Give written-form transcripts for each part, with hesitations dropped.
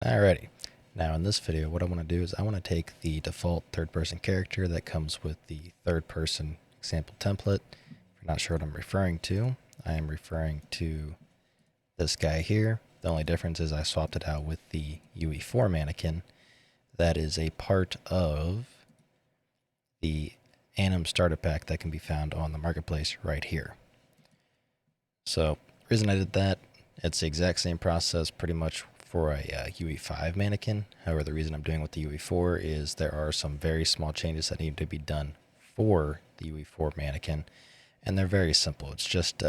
Alrighty. Now in this video, what I want to do is I want to take the default third-person character that comes with the third-person example template. If you're not sure what I'm referring to, I am referring to this guy here. The only difference is I swapped it out with the UE4 mannequin. That is a part of the Anim starter pack that can be found on the marketplace right here. So the reason I did that, it's the exact same process pretty much for a UE5 mannequin. However, the reason I'm doing with the UE4 is there are some very small changes that need to be done for the UE4 mannequin, and they're very simple. It's just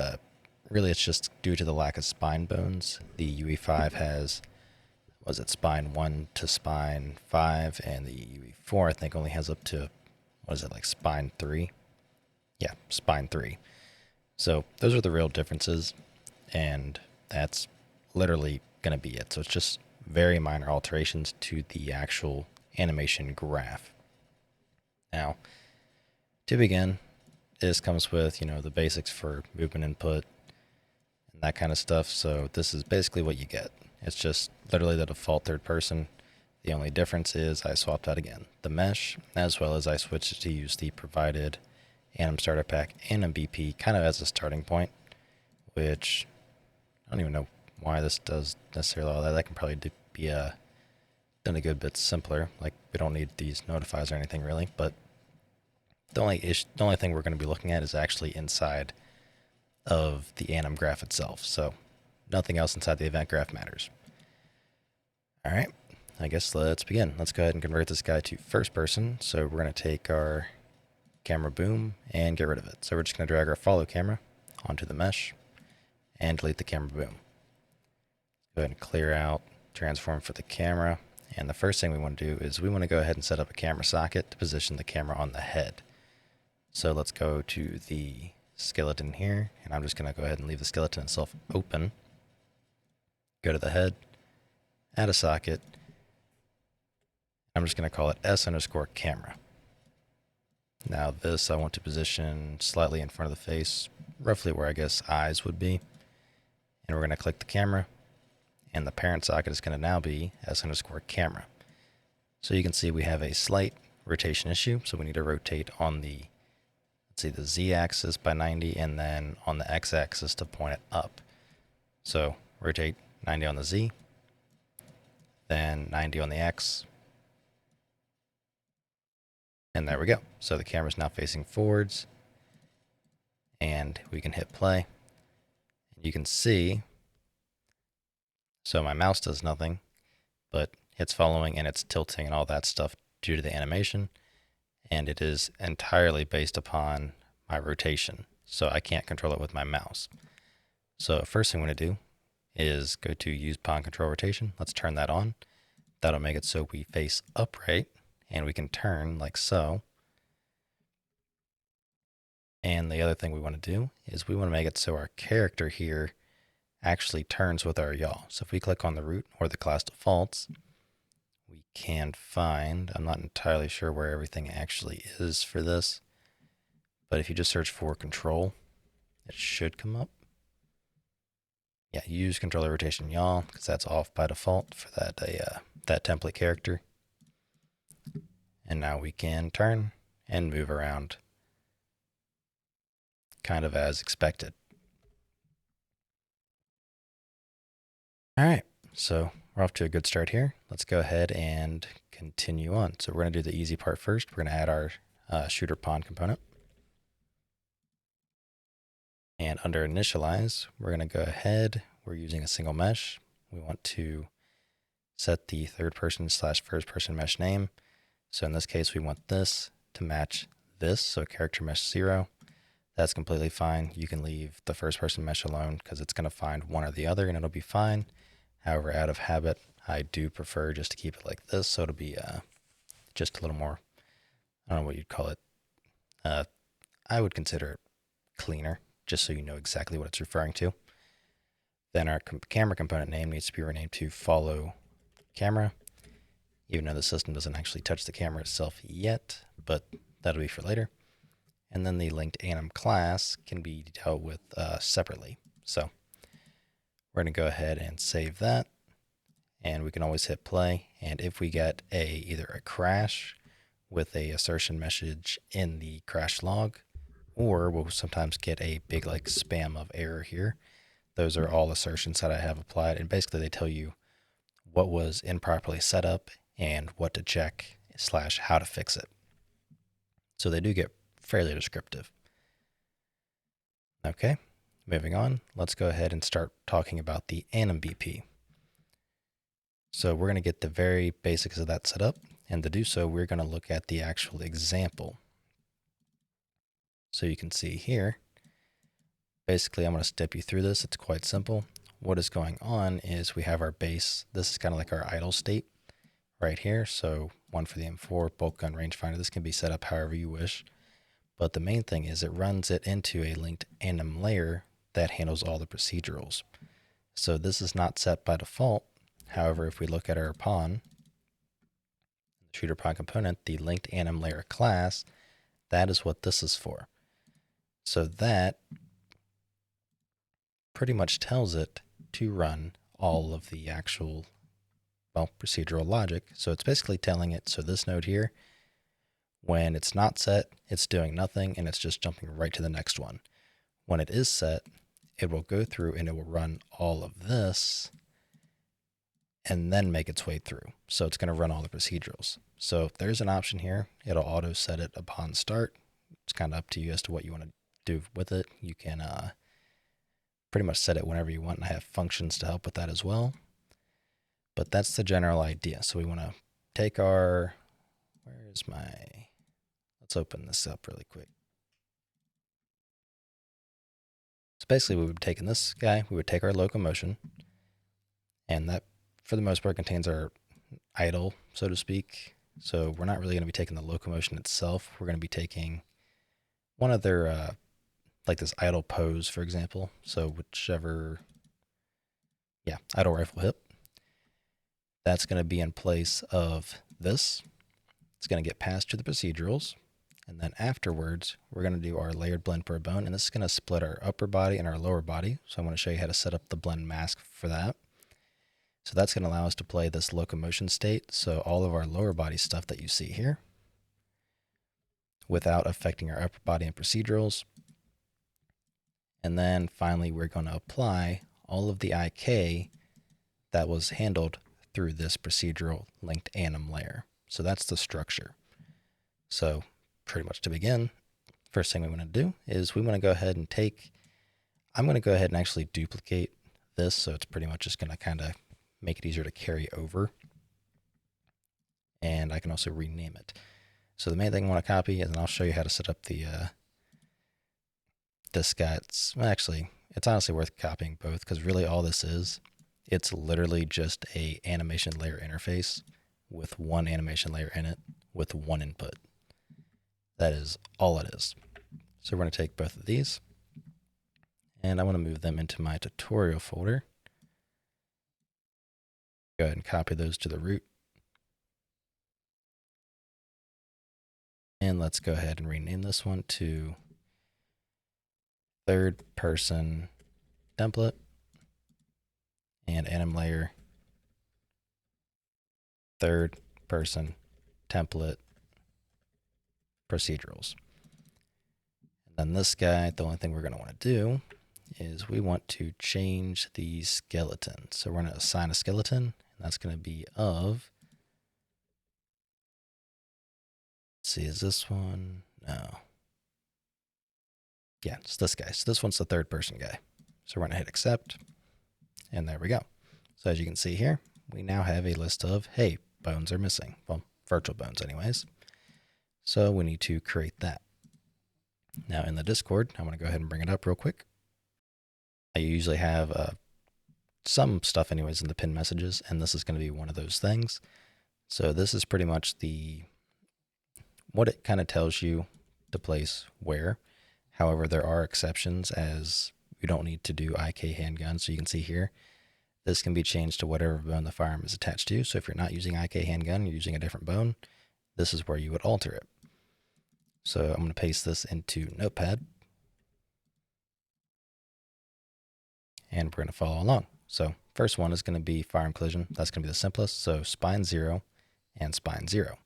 really it's just due to the lack of spine bones. The UE5 has spine 1 to spine 5, and the UE4 I think only has up to like spine 3. Yeah, spine 3. So those are the real differences, and that's literally going to be it. So it's just very minor alterations to the actual animation graph. Now, to begin, this comes with, the basics for movement input and that kind of stuff. So this is basically what you get. It's just literally the default third person. The only difference is I swapped out again the mesh, as well as I switched to use the provided Anim starter pack and BP kind of as a starting point, which I don't even know why this does necessarily all that. That can probably be done a good bit simpler. Like, we don't need these notifies or anything really, but the only thing we're going to be looking at is actually inside of the Anim graph itself. So nothing else inside the event graph matters. All right, I guess let's begin. Let's go ahead and convert this guy to first person. So we're going to take our camera boom and get rid of it. So we're just going to drag our follow camera onto the mesh and delete the camera boom. Go ahead and clear out transform for the camera. And the first thing we want to do is we want to go ahead and set up a camera socket to position the camera on the head. So let's go to the skeleton here, and I'm just going to go ahead and leave the skeleton itself open. Go to the head, add a socket. I'm just going to call it S_camera. Now this I want to position slightly in front of the face, roughly where I guess eyes would be. And we're going to click the camera, and the parent socket is going to now be S_camera. So you can see we have a slight rotation issue, so we need to rotate on the, let's see, the Z-axis by 90, and then on the X-axis to point it up. So rotate 90 on the Z, then 90 on the X, and there we go. So the camera's now facing forwards, and we can hit play. You can see, so my mouse does nothing, but it's following and it's tilting and all that stuff due to the animation, and it is entirely based upon my rotation, so I can't control it with my mouse. So first thing I'm going to do is go to use pawn control rotation. Let's turn that on. That'll make it so we face upright, and we can turn like so. And the other thing we want to do is we want to make it so our character here actually turns with our yaw. So if we click on the root or the class defaults, we can find, I'm not entirely sure where everything actually is for this, but if you just search for control, it should come up. Yeah, use controller rotation yaw, because that's off by default for that template character. And now we can turn and move around kind of as expected. All right, so we're off to a good start here. Let's go ahead and continue on. So we're going to do the easy part first. We're going to add our shooter pawn component. And under initialize, we're going to go ahead. We're using a single mesh. We want to set the third person / first person mesh name. So in this case, we want this to match this. So character mesh 0. That's completely fine. You can leave the first person mesh alone because it's going to find one or the other and it'll be fine. However, out of habit, I do prefer just to keep it like this. So it'll be just a little more, I don't know what you'd call it. I would consider it cleaner, just so you know exactly what it's referring to. Then our camera component name needs to be renamed to follow camera, even though the system doesn't actually touch the camera itself yet, but that'll be for later. And then the linked anim class can be dealt with separately. So we're going to go ahead and save that. and we can always hit play. And if we get either a crash with a assertion message in the crash log, or we'll sometimes get a big like spam of error here. Those are all assertions that I have applied, and basically they tell you what was improperly set up and what to check / how to fix it. So they do get fairly descriptive. Okay, moving on, let's go ahead and start talking about the anim BP. So we're going to get the very basics of that set up, and to do so, we're going to look at the actual example. So you can see here, basically I'm going to step you through this. It's quite simple. What is going on is we have our base. This is kind of like our idle state right here. So one for the M4 bolt gun rangefinder. This can be set up however you wish. But the main thing is it runs it into a linked anim layer that handles all the procedurals. So this is not set by default. However, if we look at our pawn, the shooter pawn component, the linked anim layer class, that is what this is for. So that pretty much tells it to run all of the actual, well, procedural logic. So it's basically telling it, so this node here, when it's not set, it's doing nothing and it's just jumping right to the next one. When it is set, it will go through and it will run all of this and then make its way through. So it's going to run all the procedurals. So if there's an option here, it'll auto set it upon start. It's kind of up to you as to what you want to do with it. You can pretty much set it whenever you want, and I have functions to help with that as well. But that's the general idea. So we want to take our, let's open this up really quick. So basically we would be taking this guy, we would take our locomotion, and that for the most part contains our idle, so to speak. So we're not really going to be taking the locomotion itself. We're going to be taking one of their, like this idle pose, for example. So whichever, idle rifle hip. That's going to be in place of this. It's going to get passed to the procedurals. And then afterwards, we're going to do our layered blend per bone. And this is going to split our upper body and our lower body. So I'm going to show you how to set up the blend mask for that. So that's going to allow us to play this locomotion state. So all of our lower body stuff that you see here, without affecting our upper body and procedurals. And then finally, we're going to apply all of the IK that was handled through this procedural linked anim layer. So that's the structure. So pretty much to begin, first thing we want to do is we want to go ahead and I'm going to go ahead and actually duplicate this. So it's pretty much just going to kind of make it easier to carry over. And I can also rename it. So the main thing I want to copy, and I'll show you how to set up the this guy. It's honestly worth copying both, because really all this is, it's literally just a animation layer interface with one animation layer in it with one input. That is all it is. So we're going to take both of these and I want to move them into my tutorial folder. Go ahead and copy those to the root. And let's go ahead and rename this one to third person template and anim layer third person template procedurals. And then this guy, the only thing we're going to want to do is we want to change the skeleton. So we're going to assign a skeleton, and that's going to be of, let's see, is this one? No. Yeah, it's this guy. So this one's the third person guy. So we're going to hit accept, and there we go. So as you can see here, we now have a list of, hey, bones are missing. Well, virtual bones anyways. So we need to create that. Now in the Discord, I'm going to go ahead and bring it up real quick. I usually have some stuff anyways in the pin messages, and this is going to be one of those things. So this is pretty much what it kind of tells you to place where. However, there are exceptions, as you don't need to do IK handgun. So you can see here, this can be changed to whatever bone the firearm is attached to. So if you're not using IK handgun, you're using a different bone, this is where you would alter it. So I'm going to paste this into Notepad. And we're going to follow along. So first one is going to be firearm collision. That's going to be the simplest. So spine 0 and spine 0.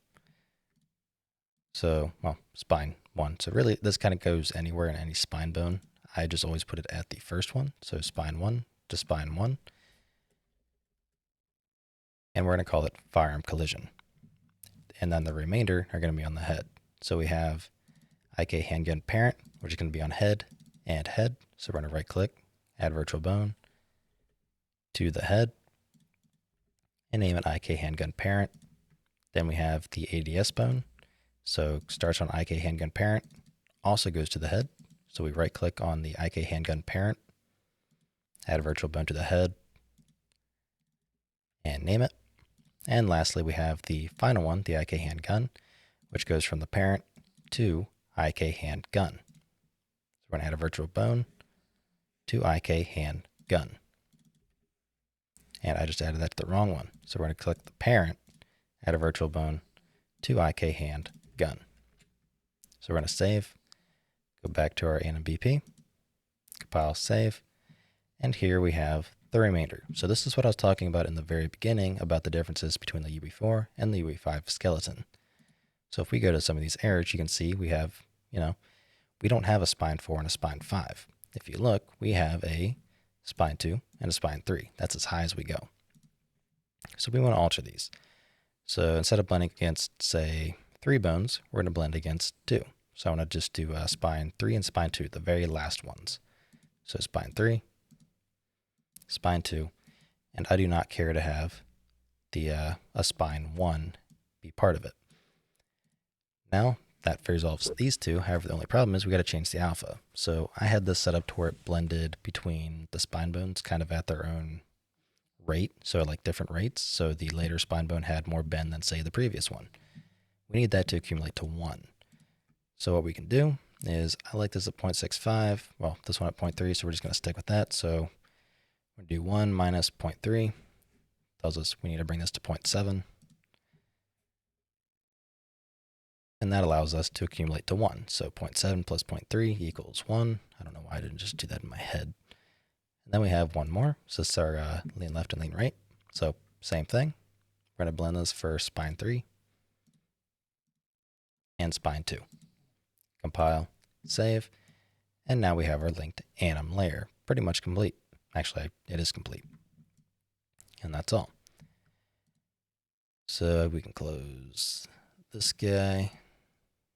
So, well, spine 1. So really, this kind of goes anywhere in any spine bone. I just always put it at the first one. So spine 1 to spine 1. And we're going to call it firearm collision. And then the remainder are going to be on the head. So we have IK handgun parent, which is going to be on head and head. So we're going to right click, add virtual bone to the head, and name it IK handgun parent. Then we have the ADS bone. So starts on IK handgun parent, also goes to the head. So we right click on the IK handgun parent, add a virtual bone to the head, and name it. And lastly, we have the final one, the IK handgun, which goes from the parent to IK handgun. So we're going to add a virtual bone to IK handgun. And I just added that to the wrong one. So we're going to click the parent, add a virtual bone to IK handgun. So we're going to save, go back to our ANMBP, compile, save, and here we have the remainder. So this is what I was talking about in the very beginning about the differences between the UE4 and the UE5 skeleton. So if we go to some of these errors, you can see we have, we don't have a spine 4 and a spine 5. If you look, we have a spine 2 and a spine 3. That's as high as we go. So we want to alter these. So instead of blending against, say, 3 bones, we're going to blend against 2. So I want to just do spine 3 and spine 2, the very last ones. So spine 3, spine 2, and I do not care to have the a spine 1 be part of it. Now that resolves these two. However, the only problem is we got to change the alpha. So I had this set up to where it blended between the spine bones kind of at their own rate, so like different rates. So the later spine bone had more bend than, say, the previous one. We need that to accumulate to 1. So what we can do is, I like this at 0.65. Well, this one at 0.3, so we're just going to stick with that. So we're going to do 1 minus 0.3. Tells us we need to bring this to 0.7. And that allows us to accumulate to 1. So 0.7 plus 0.3 equals 1. I don't know why I didn't just do that in my head. And then we have one more. So this is our lean left and lean right. So same thing. We're going to blend this for spine 3 and spine 2. Compile, save, and now we have our linked anim layer pretty much complete. Actually, it is complete. And that's all. So we can close this guy.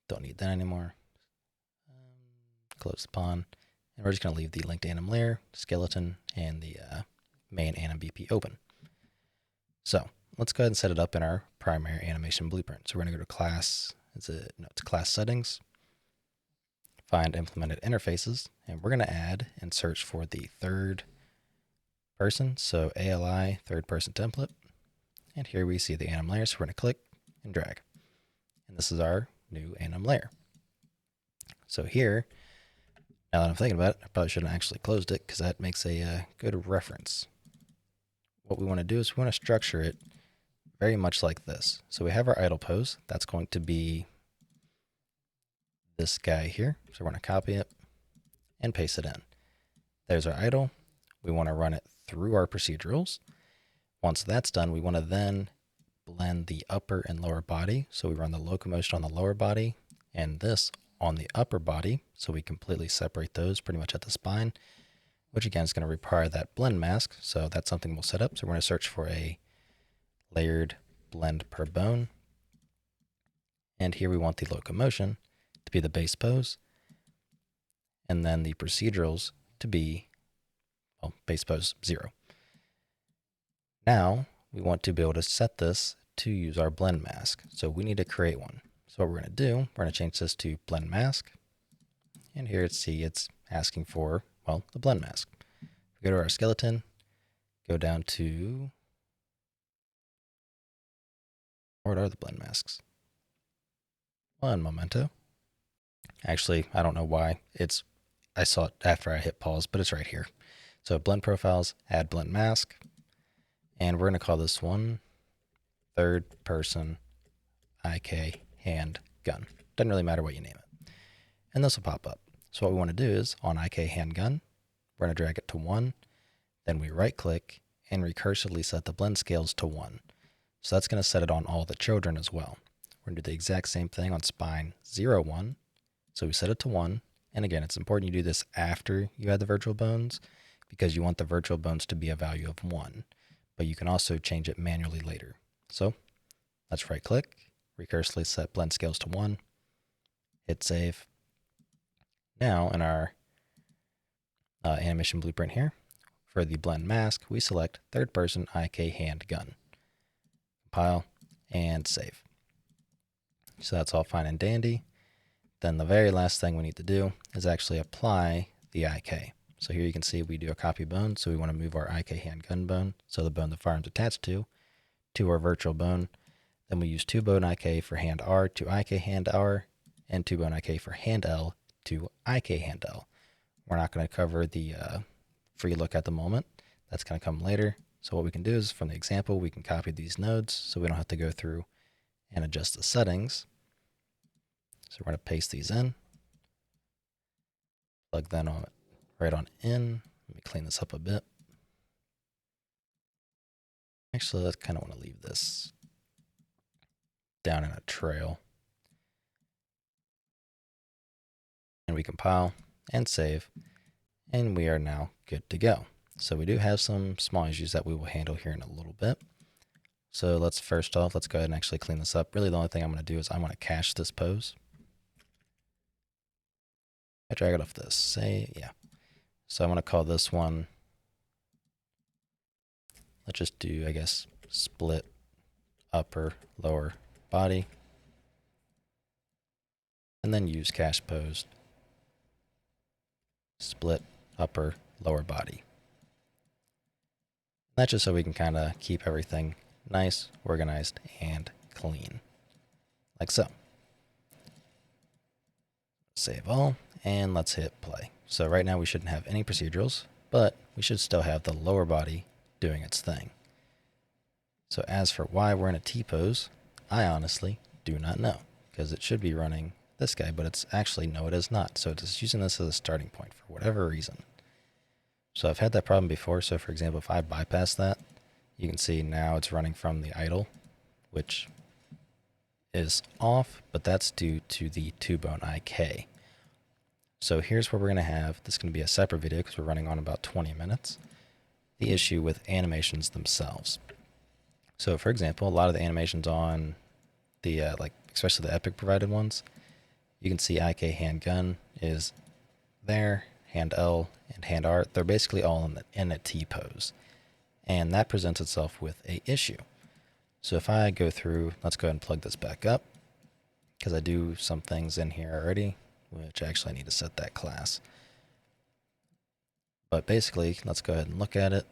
Don't need that anymore. Close the pawn. And we're just going to leave the linked anim layer, skeleton, and the main anim BP open. So let's go ahead and set it up in our primary animation blueprint. So we're going to go to class, it's class settings, find implemented interfaces, and we're going to add and search for the third person. So ALI, third person template. And here we see the anim layer. So we're going to click and drag. And this is our new anim layer. So here, now that I'm thinking about it, I probably shouldn't actually closed it because that makes a good reference. What we want to do is we want to structure it very much like this. So we have our idle pose. That's going to be this guy here. So we're going to copy it and paste it in. There's our idle. We want to run it through our procedurals. Once that's done, we want to then blend the upper and lower body. So we run the locomotion on the lower body and this on the upper body. So we completely separate those pretty much at the spine, which again is going to require that blend mask. So that's something we'll set up. So we're going to search for a layered blend per bone. And here we want the locomotion to be the base pose. And then the procedurals to be, well, base pose 0. Now we want to be able to set this to use our blend mask. So we need to create one. So what we're going to do, we're going to change this to blend mask. And here it's asking for, well, the blend mask. We go to our skeleton, go down to, what are the blend masks? One momento. Actually, I don't know why. I saw it after I hit pause, but it's right here. So blend profiles, add blend mask. And we're going to call this one third person IK hand gun. Doesn't really matter what you name it. And this will pop up. So what we want to do is on IK hand gun, we're going to drag it to 1. Then we right click and recursively set the blend scales to 1. So that's going to set it on all the children as well. We're going to do the exact same thing on spine 0, 1. So we set it to 1. And again, it's important you do this after you add the virtual bones because you want the virtual bones to be a value of 1. But you can also change it manually later. So let's right click, recursively set blend scales to 1, hit save. Now in our animation blueprint here, for the blend mask, we select third person IK hand gun. Compile and save. So that's all fine and dandy. Then the very last thing we need to do is actually apply the IK. So here you can see we do a copy bone, so we want to move our IK hand gun bone, so the bone the firearm's attached to our virtual bone. Then we use 2 bone IK for hand R to IK hand R, and 2 bone IK for hand L to IK hand L. We're not going to cover the free look at the moment. That's going to come later. So what we can do is from the example, we can copy these nodes so we don't have to go through and adjust the settings. So we're going to paste these in, plug that on right on in. Let me clean this up a bit. Actually, I kind of want to leave this down in a trail. And we compile and save, and we are now good to go. So we do have some small issues that we will handle here in a little bit. So let's go ahead and actually clean this up. Really the only thing I'm going to do is I'm going to cache this pose. I drag it off this, So I'm going to call this one, let's just do, I guess, split upper, lower body. And then use cache pose, split upper, lower body. That's just so we can kind of keep everything nice, organized, and clean. Like so. Save all, and let's hit play. So right now we shouldn't have any procedurals, but we should still have the lower body doing its thing. So as for why we're in a T-pose, I honestly do not know, because it should be running this guy, but it's actually, no, it is not. So it's using this as a starting point for whatever reason. So I've had that problem before. So for example, if I bypass that, you can see now it's running from the idle, which is off, but that's due to the 2-bone IK. So here's where we're going to have, this is going to be a separate video because we're running on about 20 minutes, the issue with animations themselves. So for example, a lot of the animations on the, especially the Epic provided ones, you can see IK hand gun is there, hand L and hand R, they're basically all in a T pose. And that presents itself with a issue. So if I go through, let's go ahead and plug this back up, because I do some things in here already, which actually I need to set that class. But basically, let's go ahead and look at it.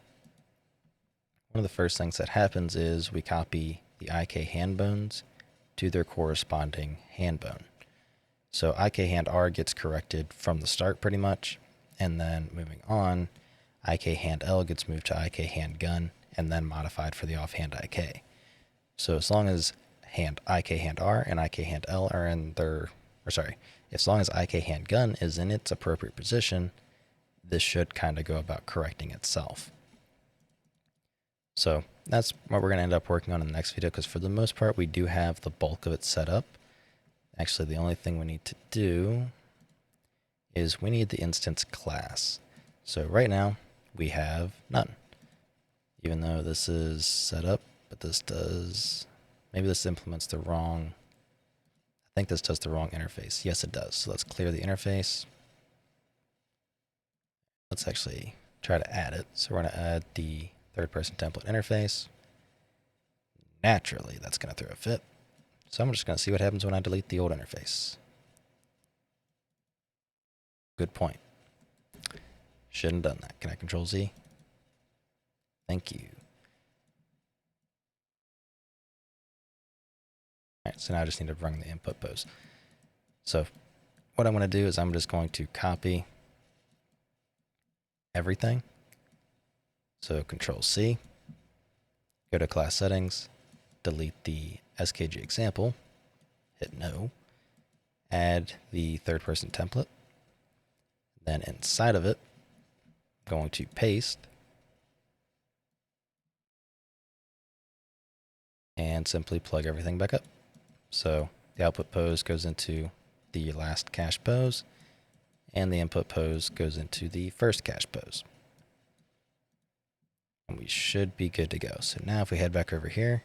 One of the first things that happens is we copy the IK hand bones to their corresponding hand bone. So IK hand R gets corrected from the start pretty much, and then moving on, IK hand L gets moved to IK hand gun and then modified for the offhand IK. So as long as IK hand R and IK hand L are in their, as long as IK hand gun is in its appropriate position, this should kind of go about correcting itself. So that's what we're going to end up working on in the next video, because for the most part, we do have the bulk of it set up. Actually, the only thing we need to do is we need the instance class. So right now, we have none. Even though this is set up, but this does, maybe this implements the wrong, I think this does the wrong interface. Yes, it does. So let's clear the interface. Let's actually try to add it. So we're going to add the third-person template interface. Naturally, that's going to throw a fit. So I'm just going to see what happens when I delete the old interface. Good point. Shouldn't have done that. Can I Control Z? Thank you. All right, so now I just need to run the input pose. So what I'm going to do is I'm just going to copy everything. So Control C, go to class settings, delete the SKG example, hit no, add the third person template. Then inside of it, I'm going to paste and simply plug everything back up. So the output pose goes into the last cache pose, and the input pose goes into the first cache pose. And we should be good to go. So now if we head back over here,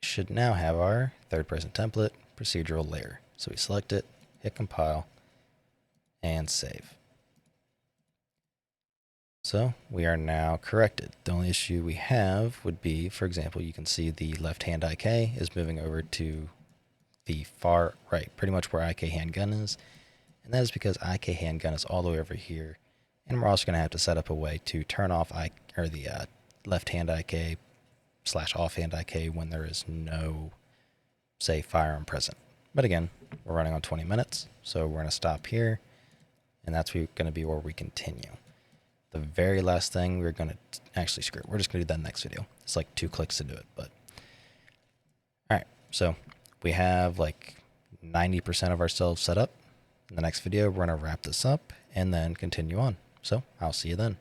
we should now have our third person template procedural layer. So we select it, hit compile, and save. So we are now corrected. The only issue we have would be, for example, you can see the left-hand IK is moving over to the far right, pretty much where IK handgun is. And that is because IK handgun is all the way over here. And we're also going to have to set up a way to turn off the left-hand IK / offhand IK when there is no, say, firearm present. But again, we're running on 20 minutes, so we're going to stop here. And that's going to be where we continue. The very last thing we're going to actually screw it. We're just going to do that next video. It's like 2 clicks to do it, but all right. So we have like 90% of ourselves set up. In the next video, we're going to wrap this up and then continue on. So I'll see you then.